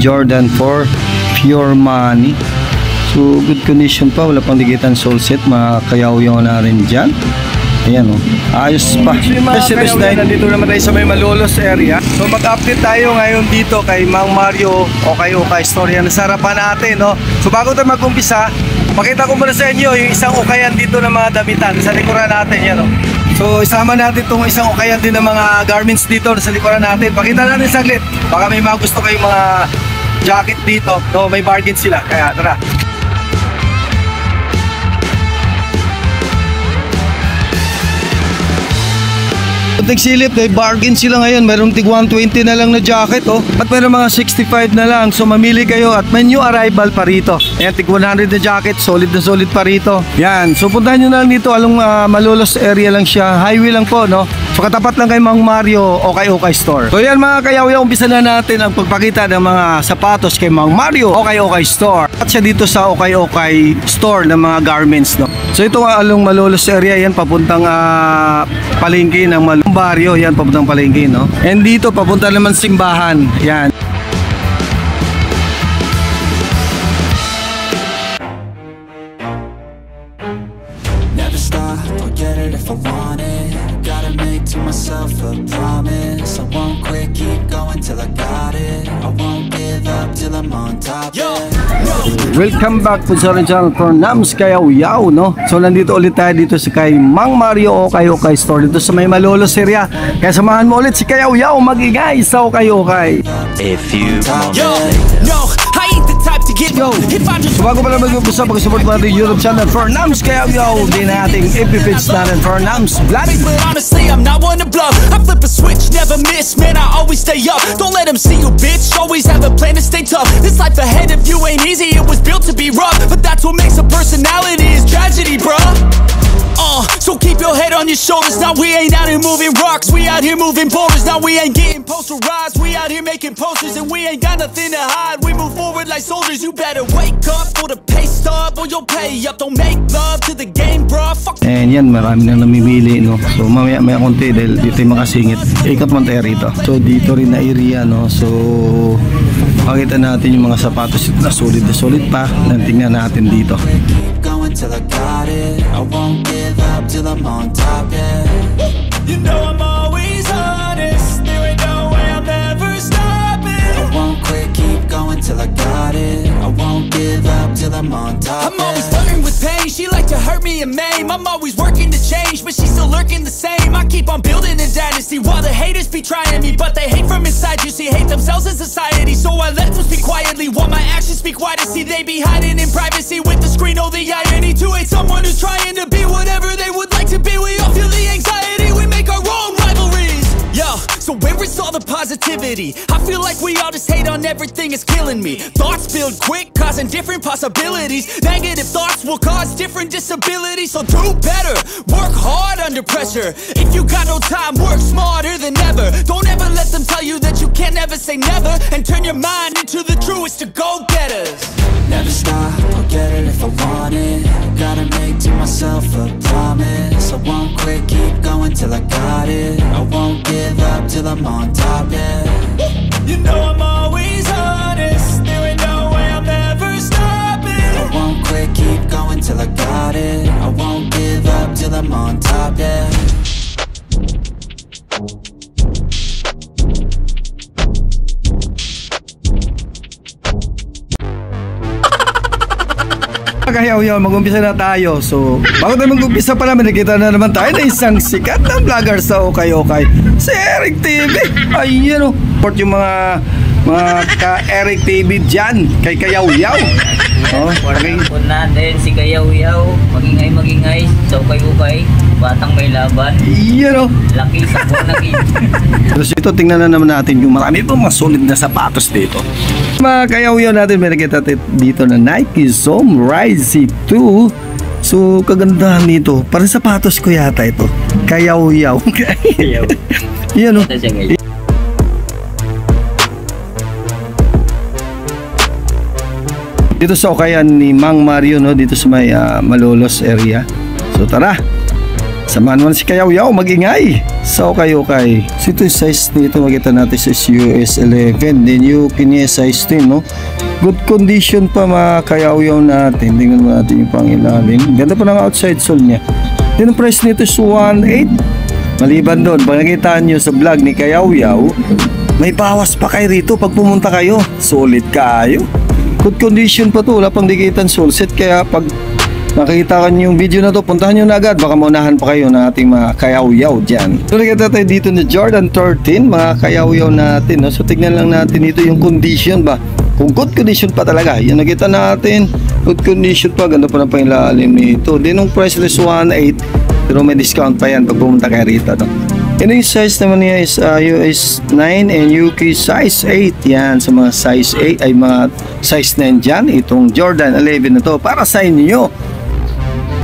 Jordan 4 Pure Money. So good condition pa, wala pang digitan sole set, makayaw-yaw na rin dyan. Ayan o, ayos pa. Nandito naman tayo sa may Malolos area. So mag-update tayo ngayon dito kay Mang Mario Okay Store. Yan sa harapan natin, no? So bago tayo mag-umpisa, pakita ko muna sa inyo yung isang ukayan dito ng mga damitan sa likuran natin, yan o. So isama natin itong isang ukayan din ng mga garments dito sa likuran natin. Pakita natin saglit, baka may mga gusto kayong mga jacket dito, no? May bargain sila, kaya tara. Tigsilip, may bargain sila ngayon. Mayroong tig 120 na lang na jacket, oh. At mayroong mga 65 na lang. So mamili kayo at may new arrival pa rito. Ayan, tig 100 na jacket, solid na solid pa rito. Yan, so puntahan nyo na lang dito. Along Malolos area lang siya. Highway lang po, no? So katapat lang kay Mang Mario Okay Store. So yan mga kayaw-yaw, umpisa na natin ang pagpakita ng mga sapatos kay Mang Mario Okay Store. At siya dito sa Okay Store ng mga garments, no? So ito along Malolos area, yan papuntang palengke ng baryo, yan papuntang palengke, no? And dito papunta naman simbahan, yan. Never stop, I'll get it if I want it. Gotta make to myself a promise. I won't quit, keep going till I got it. I won't give up till I'm on top. Welcome back po sa channel for Nams Kayaw-Yaw, no? So nandito ulit tayo dito sa kay Mang Mario Okay Store dito sa may Malolos area. Kaya samahan mo ulit si Kayaw-Yaw mag-ingay sa Okay. A few moments. Yo, so bago pala mag-umpisa, pag-support mo natin YouTube channel for Nams Kayaw-Yaw. Din nating ipipits natin for Nams Vlog. But honestly, I'm not one to bluff. I flip a switch, never miss, man, I always stay up. Don't let them see you, bitch, always have a plan to stay tough. This life ahead of you ain't easy, it was built to be rough. But that's what makes a personality, is tragedy, bruh. So keep your head on your shoulders. Now we ain't out here moving rocks, we out here moving boulders. Now we ain't getting posterized, we out here making posters. And we ain't got nothing to hide, we move forward like soldiers. You better wake up for the pay stub, or you'll pay up. Don't make love to the game, bruh. Fuck. And yan, marami nang namimili, no? So mamaya konti dahil dito yung makasingit. Ikot man tayo rito. So dito rin na area, no? So makita natin yung mga sapatos na solid pa. Tingnan natin dito. Till I got it, I won't give up till I'm on top, yeah. You know I'm always honest, there ain't no way I'm ever stopping. I won't quit, keep going till I got it. I won't give up till I'm on top, I'm always flirting with pain, she like to hurt me and maim. I'm always working to change, but she's still lurking the same. I keep on building a dynasty while the haters be trying me. But they hate from inside, you see, hate themselves in society. So I let them speak quietly while my actions speak wider. See, they be hiding in privacy with the screen, oh the irony. To hate someone who's trying to be whatever they would like to be. We all feel the anxiety, we make our own rivalries. Yo, so where is all the positivity? I feel like we all just hate on everything, it's killing me. Thoughts build quick, causing different possibilities. Negative thoughts will cause different disabilities. So do better, work hard under pressure. If you got no time, work smarter than ever. Don't ever let them tell you that you can't ever say never. And turn your mind into the truest to go-getters. Never stop, I'll get it if I want it. Gotta make to myself a promise. I won't quit, keep going till I got it. I won't give up till I'm on top, yeah. You know I'm always honest, there ain't no way I'm ever stopping. I won't quit, keep going till I got it. I won't give up till I'm on top, yeah. Kayaw-yaw, mag-umpisa na tayo. So, bago tayo mag-umpisa pala, nakita na naman tayo na isang sikat na vlogger sa Okay, si Eric TV. Ayun, support yung mga ka-Eric TV dyan, kay Kayaw-yaw. Support natin si Kayaw-yaw. Magingay sa Okay, batang may laban. Ayun, laki sa laki. Tapos ito, tingnan na naman natin yung marami pong masolid na sapatos dito. Mga Kayaw-yaw natin, may nakita dito na Nike Zoom Rise 2. So kagandahan nito, parang sapatos ko yata ito. Kayaw-yaw. Yan o. Dito sa ukayan ni Mang Mario, no, dito sa may Malolos area. So tara. Samahan mo si Kayaw-Yaw, mag-ingay. So kayo kay. So ito yung size nito, makita natin sa US 11. Then yung kanya size 10, no? Good condition pa mga Kayaw-Yaw natin. Tingnan mo natin yung pangilalim. Ganda pa ng outside sole niya. Then ang price nito is 1.8. Maliban doon, pag nakita nyo sa vlog ni Kayaw-Yaw, may bawas pa kayo rito pag pumunta kayo. Solid kayo. Good condition pa to, wala pang dikitan sole set. Kaya pag nakita kan yung video na to, puntahan nyo na agad. Baka maunahan pa kayo na ating mga Kayaw-Yaw dyan. So nakita tayo dito na Jordan 13, mga Kayaw-Yaw natin, no? So tignan lang natin dito yung condition ba. Kung good condition pa talaga, yan nakita natin. Good condition pa, ganda pa na pangilalim nito. Din yung price list 1.8, pero may discount pa yan pag pumunta kayo rito, no? And yung size naman niya is US 9 and UK size 8. Yan, sa mga size 8 ay mga size 9 dyan. Itong Jordan 11 na to para sa inyo.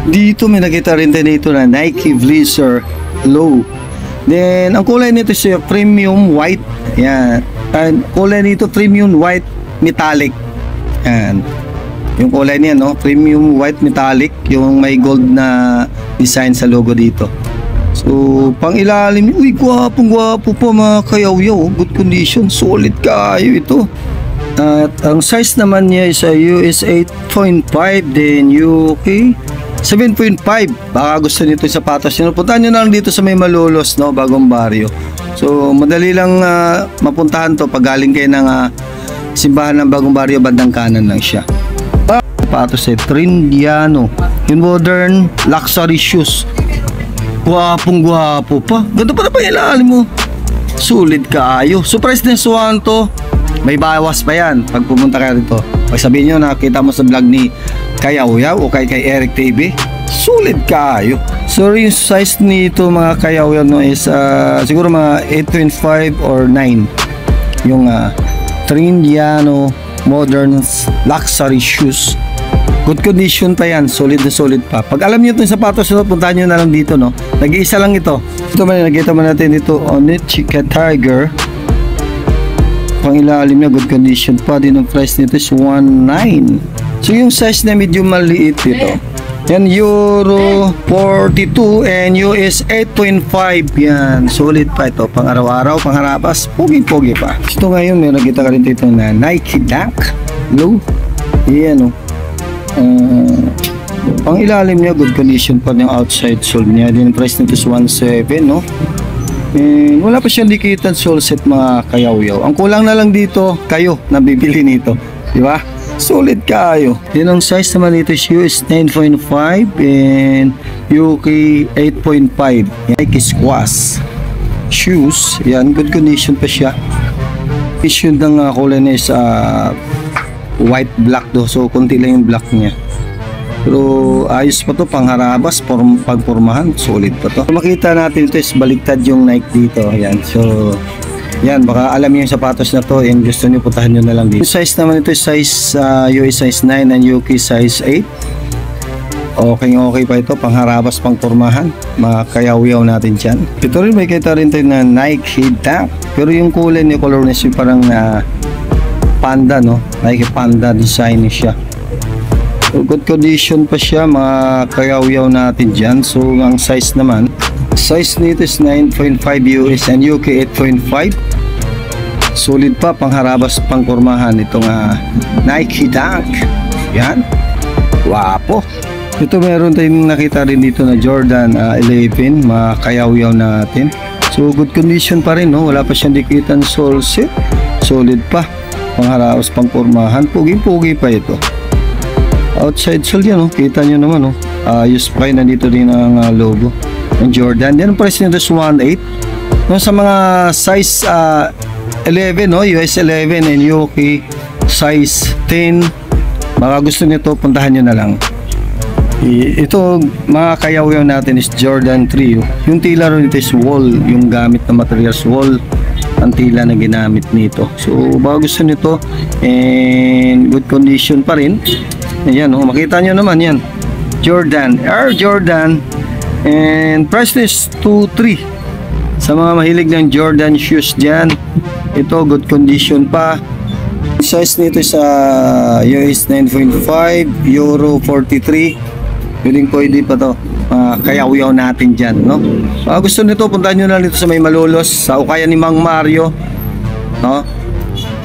Dito may nakita rin tayo dito na Nike Blazer Low. Then, ang kulay nito siya premium white. Yan. Ang kulay nito premium white metallic. Yan. Yung kulay niya, no? Premium white metallic. Yung may gold na design sa logo dito. So, pang ilalim, uy, gwapong-gwapo pa mga Kayaw-Yaw. Good condition, solid kayo ito. At ang size naman niya is US 8.5, then UK 7.5. Baka gusto nito yung sapatos nyo. Puntahan nyo na lang dito sa may Malolos, no? Bagong baryo. So, madali lang mapuntahan to pag galing kayo ng simbahan ng Bagong Baryo, bandang kanan lang siya. Sapatos ay Trindiano. Yung modern luxury shoes. Gwapong-gwapo pa. Ganda pa na pa ilalim mo. Sulit kaayo. So price din suwan to. May bawas pa yan pag pumunta kayo dito. Pag sabihin nyo nakita mo sa vlog ni Kayaw-Yaw o kay Eric TV, sulit kaayo. So yung size nito mga Kayaw-Yaw, no, is siguro mga 8.5 or 9. Yung Trindiano modern luxury shoes. Good condition pa yan, solid na solid pa. Pag alam niyo itong sapatos nito, puntahan nyo na lang dito, no? Nag-iisa lang ito. Ito man, nakita man natin dito, Onitsuka Tiger. Pang ilalim niya, good condition pa. Din ang price nito is 1.9. So yung size na medyo maliit ito. Yan, Euro 42 and US 8.5. Yan, solid pa ito. Pang araw-araw, pang harapas, pogi-pogi pa. Ito ngayon, may nakita ka rin dito na Nike Dunk Low. Yan, no? Pang ilalim niya, good condition pa yung outside sole niya. Din price nito is 1.7, no? And wala pa siyang dikitan sole set mga Kayaw-Yaw. Ang kulang na lang dito, kayo na bibili nito, di ba? Solid kayo. Din ang size naman nito is US 9.5 and UK 8.5. Nike Squash shoes. Yan, good condition pa siya. Issue ng kulay niya is white black do, so konti lang yung black niya, pero ayos pa to, pang harabas, pagpormahan, solid pa to. Makita natin ito is baliktad yung Nike dito. Yan, so yan, baka alam niyo yung sapatos na to and gusto niyo, puntahan nyo na lang dito. Yung size naman ito is size US size 9 and UK size 8. Okay pa ito, pang harabas, pang pormahan, mga Kayaw-Yaw natin dyan. Ito rin may kita rin tayo na Nike Dunk, pero yung kulay niya, color niya parang panda, no? Nike Panda design siya. So, good condition pa siya mga Kayaw-Yaw natin dyan. So ang size naman, size nito is 9.5 US and UK 8.5. Solid pa, pang harabas, pang kurmahan itong Nike Dunk. Yan, wapo. Ito meron tayong nakita rin dito na Jordan 11, mga Kayaw-Yaw natin. So good condition pa rin, no? Wala pa siyang dikitan sole set. Solid pa, pang harabas, pang kurmahan, pugi-pugi pa ito. Outside sole yan, no? Kita nyo naman, no? Ayos pa kayo, nandito din ang logo ng Jordan. Yan ang price nito is 1.8. No, sa mga size 11, no? US 11 and UK size 10, baka gusto nito, puntahan nyo na lang. Ito mga Kayaw-Yaw natin is Jordan 3. Yung tila rin nito is wool, yung gamit na materials wool ang tila na ginamit nito. So baka gusto nito and good condition pa rin. Ayan, oh, makita nyo naman yan, Jordan, Air Jordan, and price is 2.3. Sa mga mahilig ng Jordan shoes dyan, ito good condition pa. Size nito sa US 9.5, Euro 43, pwede pa to. Kayaw-yaw natin dyan, no? Gusto nito, puntahan nyo na dito sa may Malolos, sa ukayan ni Mang Mario, no?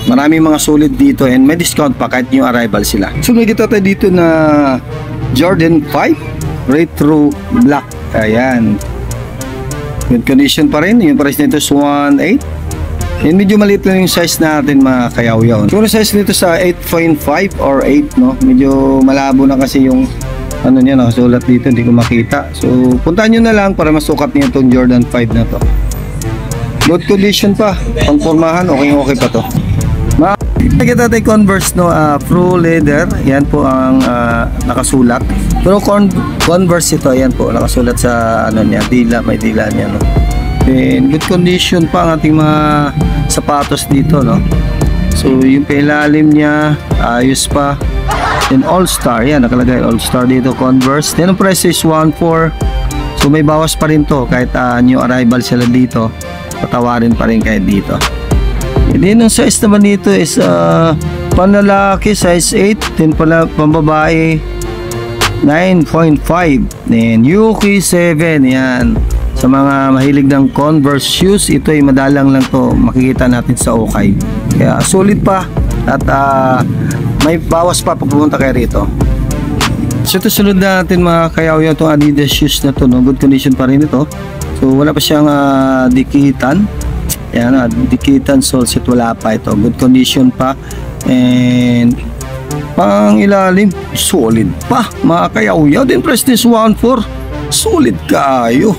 Maraming mga sulit dito and may discount pa kahit new arrival sila. So nakita tayo dito na Jordan 5 Retro Black. Ayan, good condition pa rin. Yung price nito is 1.8. And medyo maliit lang yung size natin mga kayaw-yaw. Yung size nito sa 8.5 or 8, no? Medyo malabo na kasi yung ano niya, nakasulat dito, hindi ko makita. So puntahan nyo na lang para masukat niyo itong Jordan 5 na to. Good condition pa, pangpormahan, okay pa to. Nakita tayo Converse, no? Pro leather, yan po ang nakasulat. Pero Converse ito, yan po nakasulat sa ano niya, dila, may dila niya, no? And good condition pa ang ating mga sapatos dito, no? So yung pailalim niya ayos pa. Then All Star, yan nakalagay All Star dito, Converse. Then ang price is 1.4. So may bawas pa rin to kahit new arrival sila dito, patawarin pa rin kahit dito. And then ang size naman dito is panlalaki size 8, then pala pambabae 9.5, then Yuki 7. Yan, sa mga mahilig ng Converse shoes, ito ay madalang lang to makikita natin sa Okay. Kaya solid pa at may bawas pa pag pumunta kayo rito. So ito sunod natin mga kayaw-yaw, itong Adidas shoes na to, no? Good condition pa rin ito. So wala pa siyang dikitan. Yan, dikitan sole set, wala pa ito. Good condition pa. And pang ilalim, solid pa mga kayaw-yaw. Din price is 1.4. Solid kayo.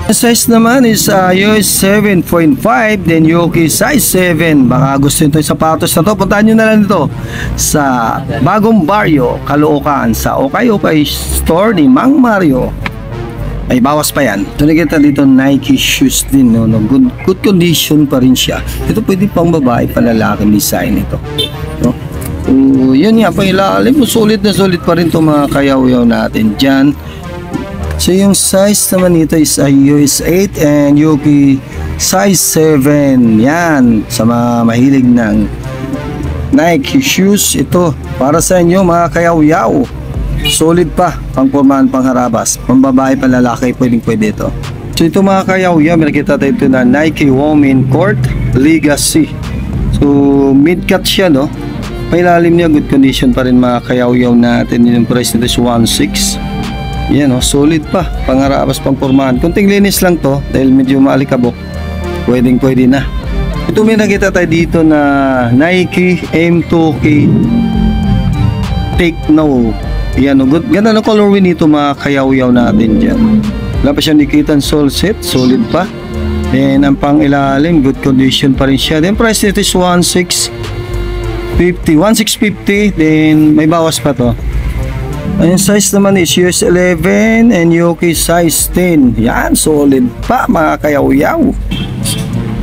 Size naman is US 7.5, then Yuki size 7. Baka gusto nyo yung sapatos na to, puntahan nyo na lang dito sa Bagong Barrio, Caloocan, sa Okay Store ni Mang Mario. Ay bawas pa yan. So nakita dito Nike shoes din, no? Good condition pa rin siya. Ito pwede pang babae, panlalaki design ito, no? So yun nga, pang ilalim, solid na solid pa rin itong mga kayaw-yaw natin dyan. So yung size naman nito is US 8 and Yuki size 7. Yan, sa mga mahilig ng Nike shoes, ito para sa inyo mga kayaw-yaw. Solid pa, pangpormahan, pangharabas, pambabae, panlalaki, pwede ito. So ito mga kayaw-yaw, may nakita tayo ito na Nike Women Court Legacy. So mid-cut siya, no? Pailalim niya, good condition pa rin mga kayaw-yaw natin. Yung price nito is 1.6. Yan, oh, solid pa, pangharabas, pangpormahan. Kunting linis lang to dahil medyo maalikabok, pwede na. Ito may nakita tayo dito na Nike M2K Take No. Yan, oh, good, ganda ng colorway nito mga kayaw-yaw natin dyan. Wala pa siyang dikitan sole set, solid pa. Then ang pang ilalim, good condition pa rin siya. Then price nito is 1.650. Then may bawas pa to. Ang size naman is US 11 and Yuki size 10. Yan, solid pa mga kayaw-yaw.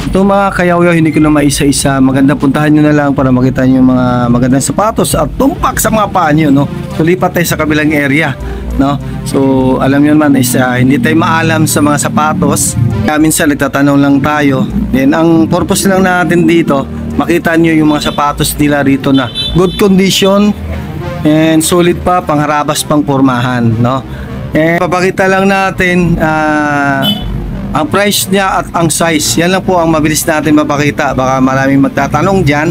Ito mga kayaw-yaw, hindi ko na maisa-isa. Maganda, puntahan nyo na lang para makita nyo yung mga magandang sapatos at tumpak sa mga paa nyo, no? So lipat tayo sa kabilang area, no? So alam nyo naman is hindi tayo maalam sa mga sapatos. Kaya minsan nagtatanong lang tayo. Then ang purpose lang natin dito, makita nyo yung mga sapatos nila rito na good condition and solid pa, pangharabas, pangpormahan, no? And papakita lang natin ang price niya at ang size. Yan lang po ang mabilis natin mapakita. Baka maraming magtatanong dyan,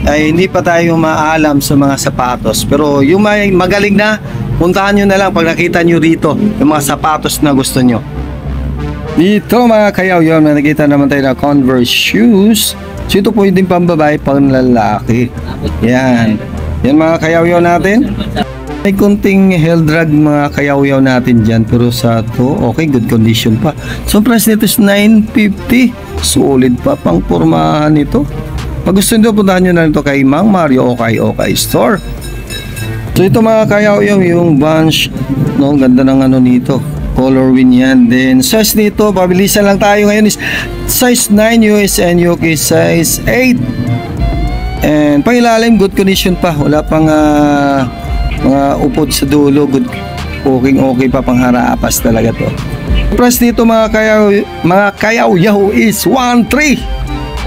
ay hindi pa tayo maalam sa mga sapatos. Pero yung may magaling na, puntahan nyo na lang pag nakita nyo rito yung mga sapatos na gusto nyo. Dito mga kayaw-yaw, na nakita naman tayo na Converse shoes. So ito po yung pambabae, pang lalaki. Yan. Yan mga kayaw-yaw natin. May kunting heel drag mga kayaw-yaw natin dyan, pero sa to okay, good condition pa. So price nito is 950. Solid pa, pang pormahan ito. Pag gusto nyo, puntahan nyo na ito kay Mang Mario Okay Store. So ito mga kayaw-yaw, yung bunch, no, ganda ng ano nito, color win yan. Then size nito, pabilisan lang tayo ngayon, is size 9 US and UK size 8. And pangilalim, good condition pa, wala pang mga upod sa dulo, good, okay pa, pangharapas talaga to. Price dito mga kayaw-yaw is 1.3.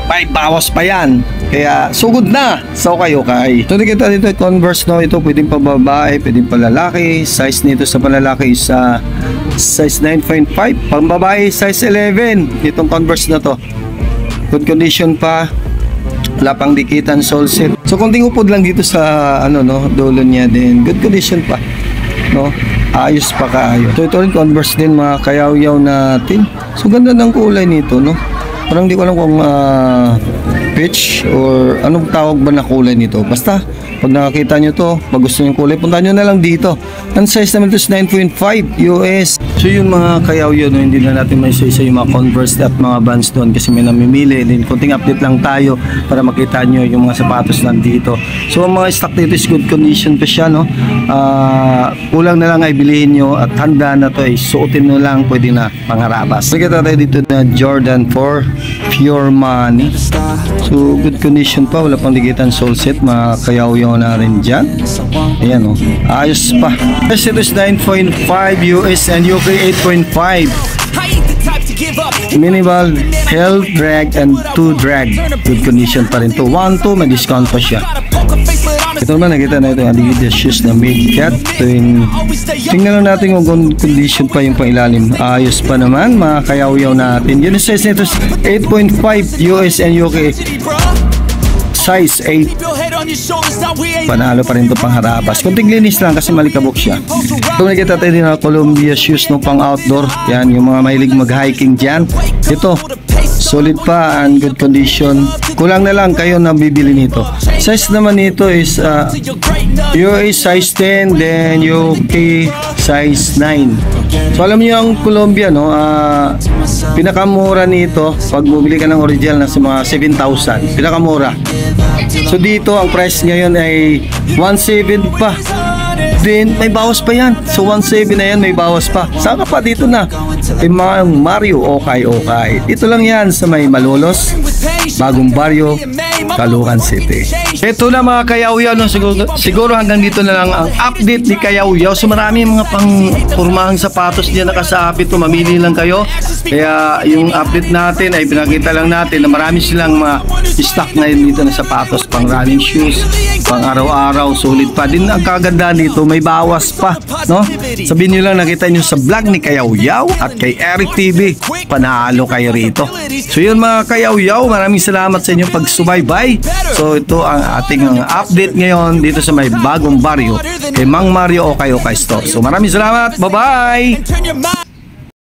may bawas pa yan. Kaya sugod na sa okay. Ito kita dito Converse, no. Ito pwedeng pa babae, pwedeng pa lalaki. Size nito sa panlalaki is size 9.5, pang babae size 11. Itong Converse na to, good condition pa, wala pang dikitan, sole set. So konting upod lang dito sa dulo niya din, good condition pa, no. Ayos pa kaayo. Ito rin Converse din, mga kayaw-yaw natin. So ganda ng kulay nito, no. Parang di ko alam kung peach or anong tawag ba na kulay nito. Basta pag nakakita nyo to, pag gusto nyo kulay, punta nyo na lang dito. Ang size naman ito is 9.5 US. So yun mga kayaw yun, no? Hindi na natin may isa yung mga Converse at mga Vans doon kasi may namimili. Then kunting update lang tayo para makita nyo yung mga sapatos nandito. So ang mga stock dito is good condition pa siya, no. Kulang na lang ay bilihin nyo at handa na to ay suotin nyo lang, pwede na pangharabas. Nakita tayo dito na Jordan 4 Pure Money. So good condition pa, wala pang digitan, sole set, mga kayaw-yaw na rin dyan. Ayan, oh, ayos pa. Yes, ito is 9.5 US and UK 8.5. Minimal, Hell Drag and 2 Drag. Good condition pa rin to. 1, 2, may discount pa siya. Ito naman, nakita na ito yung Adidas shoes na mid-cat. Tingnan lang natin kung condition pa yung pangilalim. Ayos pa naman, mga kayaw-yaw natin. Yun size nito 8.5 US and UK size 8. Panalo pa rin ito pang harabas. Kunting linis lang kasi malikabok siya. Ito nakita tayo din na Columbia shoes, no, pang outdoor. Yan, yung mga mahilig mag-hiking dyan. Ito, solid pa and good condition. Kulang na lang kayo na bibili nito. Size naman nito is US size 10, then UK size 9. So alam niyo ang Columbia, no, pinakamura nito pag bumili ka ng original na sa mga 7,000, pinakamura. So dito ang price ngayon ay 1.7 pa. Then may bawas pa yan. So 1.7 na yan, may bawas pa. Saka pa dito na kay Mario Okay. Dito lang yan sa may Malolos, Bagong Baryo, Caloocan City. Ito na mga kayaw-yaw, no? Siguro hanggang dito na lang ang update ni kayaw-yaw. So marami mga pang-purmahang sapatos diyan nakasapit. Mamili lang kayo. Kaya yung update natin ay pinakita lang natin na marami silang mga stock ngayon dito na sapatos, pang running shoes, pang araw-araw, solid pa din. Ang kaganda dito, may bawas pa, no? Sabihin nyo lang, nakita nyo sa vlog ni Kayaw-Yaw at kay Eric TV, panalo kayo rito. So yun mga kayaw-yaw, maraming salamat sa inyong pagsubaybay. So ito ang ating update ngayon dito sa may Bagong Baryo kay Mang Mario Okay Store. So maraming salamat, bye bye.